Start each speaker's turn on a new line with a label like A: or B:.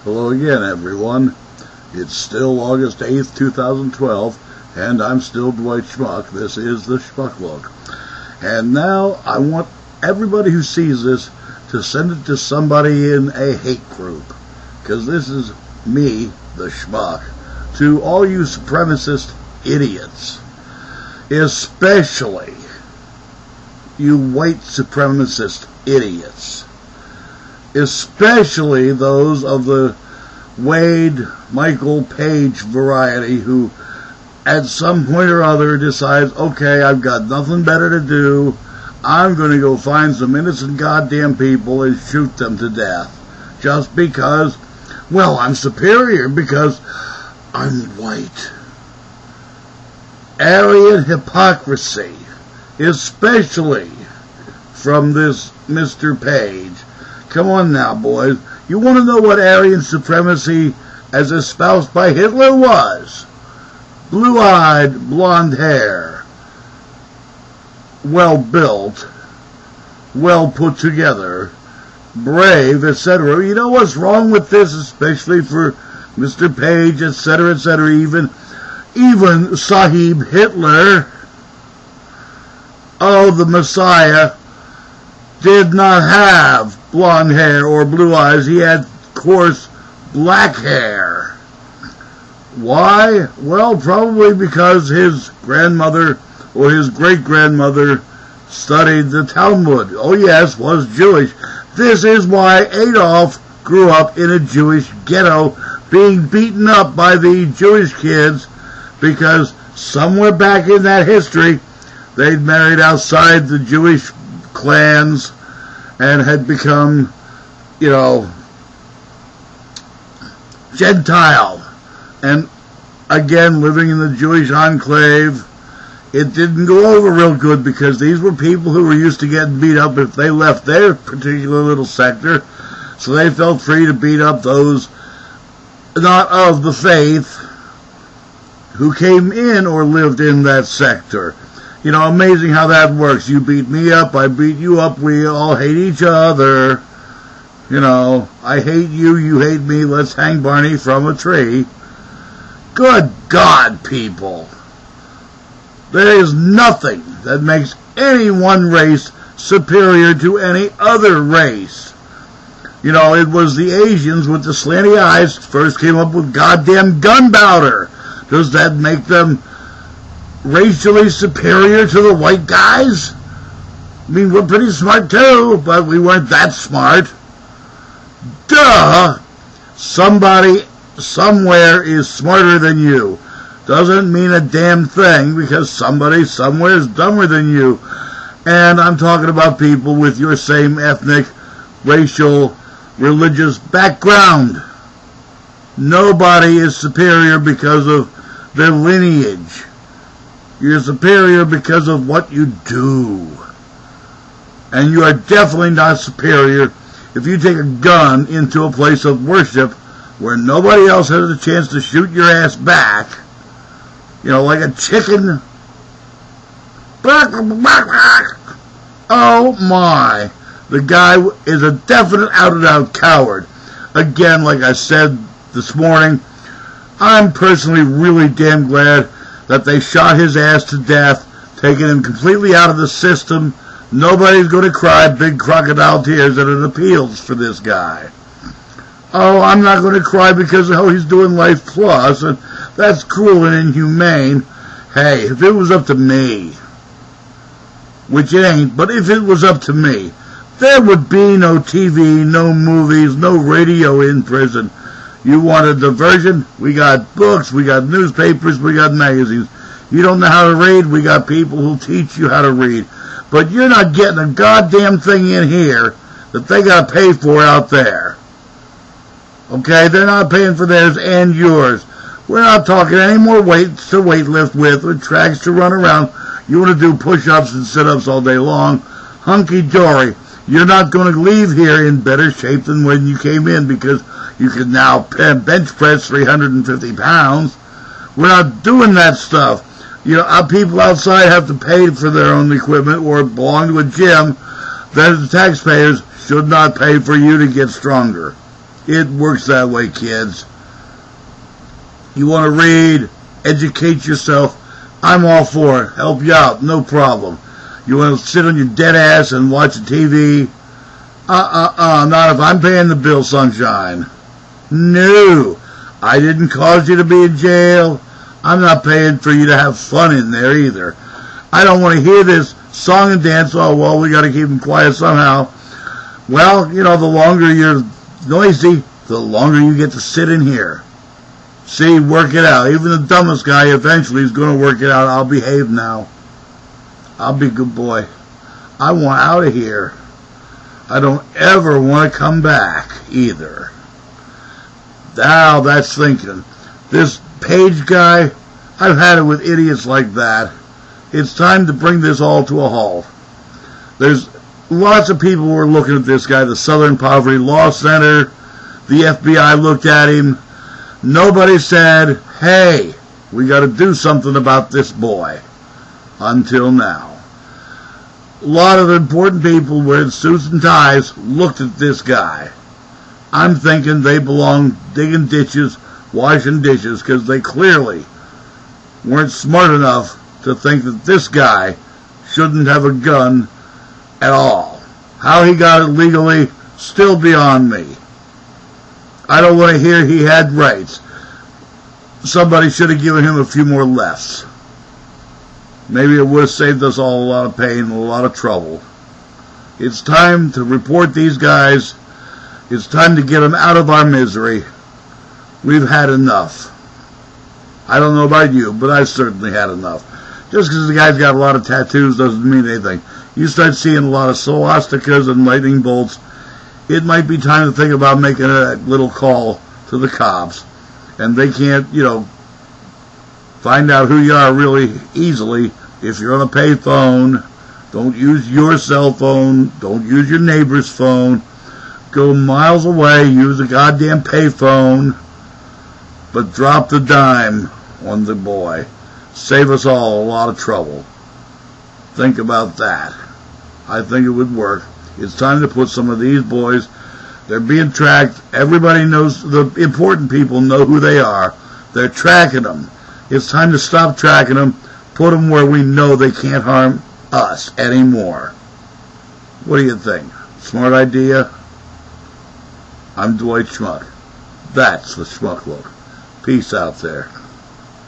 A: Hello again, everyone. It's still August 8th, 2012, and I'm still Dwight Schmuck. This is the Schmuck Look. And now I want everybody who sees this to send it to somebody in a hate group, because this is me, the Schmuck, to all you supremacist idiots, especially you white supremacist idiots. Especially those of the Wade, Michael Page variety who at some point or other decides, okay, I've got nothing better to do, I'm going to go find some innocent goddamn people and shoot them to death. Just because, well, I'm superior because I'm white. Aryan hypocrisy, especially from this Mr. Page. Come on now, boys. You want to know what Aryan supremacy as espoused by Hitler was? Blue-eyed, blonde hair, well-built, well put together, brave, etc. You know what's wrong with this, especially for Mr. Page, etc., etc., even Sahib Hitler, the Messiah, did not have blonde hair or blue eyes. He had coarse black hair. Why? Well, probably because his grandmother or his great-grandmother studied the Talmud. Oh yes, was Jewish. This is why Adolf grew up in a Jewish ghetto, being beaten up by the Jewish kids, because somewhere back in that history they'd married outside the Jewish clans and had become, Gentile. And again, living in the Jewish enclave, it didn't go over real good because these were people who were used to getting beat up if they left their particular little sector. So they felt free to beat up those not of the faith who came in or lived in that sector. Amazing how that works. You beat me up, I beat you up, we all hate each other. I hate you, you hate me, let's hang Barney from a tree. Good God, people. There is nothing that makes any one race superior to any other race. It was the Asians with the slanty eyes first came up with goddamn gunpowder. Does that make them racially superior to the white guys? I mean, we're pretty smart too, but we weren't that smart. Duh! Somebody somewhere is smarter than you. Doesn't mean a damn thing, because somebody somewhere is dumber than you. And I'm talking about people with your same ethnic, racial, religious background. Nobody is superior because of their lineage. You're superior because of what you do. And you are definitely not superior if you take a gun into a place of worship where nobody else has a chance to shoot your ass back. Like a chicken. Oh my. The guy is a definite out-and-out coward. Again, like I said this morning, I'm personally really damn glad that they shot his ass to death, taking him completely out of the system. Nobody's going to cry big crocodile tears at an appeals for this guy. I'm not going to cry because he's doing Life Plus, and that's cruel and inhumane. Hey, if it was up to me, which it ain't, but if it was up to me, there would be no TV, no movies, no radio in prison. You want a diversion? We got books, we got newspapers, we got magazines. You don't know how to read? We got people who'll teach you how to read. But you're not getting a goddamn thing in here that they got to pay for out there. Okay? They're not paying for theirs and yours. We're not talking any more weights to weightlift with or tracks to run around. You want to do push-ups and sit-ups all day long? Hunky-dory. You're not going to leave here in better shape than when you came in, because you can now bench press 350 pounds. We're not doing that stuff. People outside have to pay for their own equipment or belong to a gym that the taxpayers should not pay for you to get stronger. It works that way, kids. You want to read, educate yourself, I'm all for it. Help you out, no problem. You want to sit on your dead ass and watch TV? Not if I'm paying the bill, sunshine. No, I didn't cause you to be in jail. I'm not paying for you to have fun in there either. I don't want to hear this song and dance. Oh, well, we got to keep them quiet somehow. Well, the longer you're noisy, the longer you get to sit in here. See, work it out. Even the dumbest guy eventually is going to work it out. I'll behave now. I'll be a good boy. I want out of here. I don't ever want to come back either. Now that's thinking. This Page guy, I've had it with idiots like that. It's time to bring this all to a halt. There's lots of people who are looking at this guy. The Southern Poverty Law Center, the FBI looked at him. Nobody said, hey, we got to do something about this boy. Until now. A lot of important people wearing suits and ties looked at this guy. I'm thinking they belong digging ditches, washing dishes, because they clearly weren't smart enough to think that this guy shouldn't have a gun at all. How he got it legally, still beyond me. I don't want to hear he had rights. Somebody should have given him a few more lefts. Maybe it would have saved us all a lot of pain and a lot of trouble. It's time to report these guys. It's time to get them out of our misery. We've had enough. I don't know about you, but I've certainly had enough. Just because the guy's got a lot of tattoos doesn't mean anything. You start seeing a lot of swastikas and lightning bolts, it might be time to think about making a little call to the cops. And they can't, find out who you are really easily. If you're on a pay phone, don't use your cell phone. Don't use your neighbor's phone. Go miles away, use a goddamn pay phone. But drop the dime on the boy. Save us all a lot of trouble. Think about that. I think it would work. It's time to put some of these boys, they're being tracked. Everybody knows, the important people know who they are. They're tracking them. It's time to stop tracking them, put them where we know they can't harm us anymore. What do you think? Smart idea? I'm Dwight Schmuck. That's the Schmuck Look. Peace out there.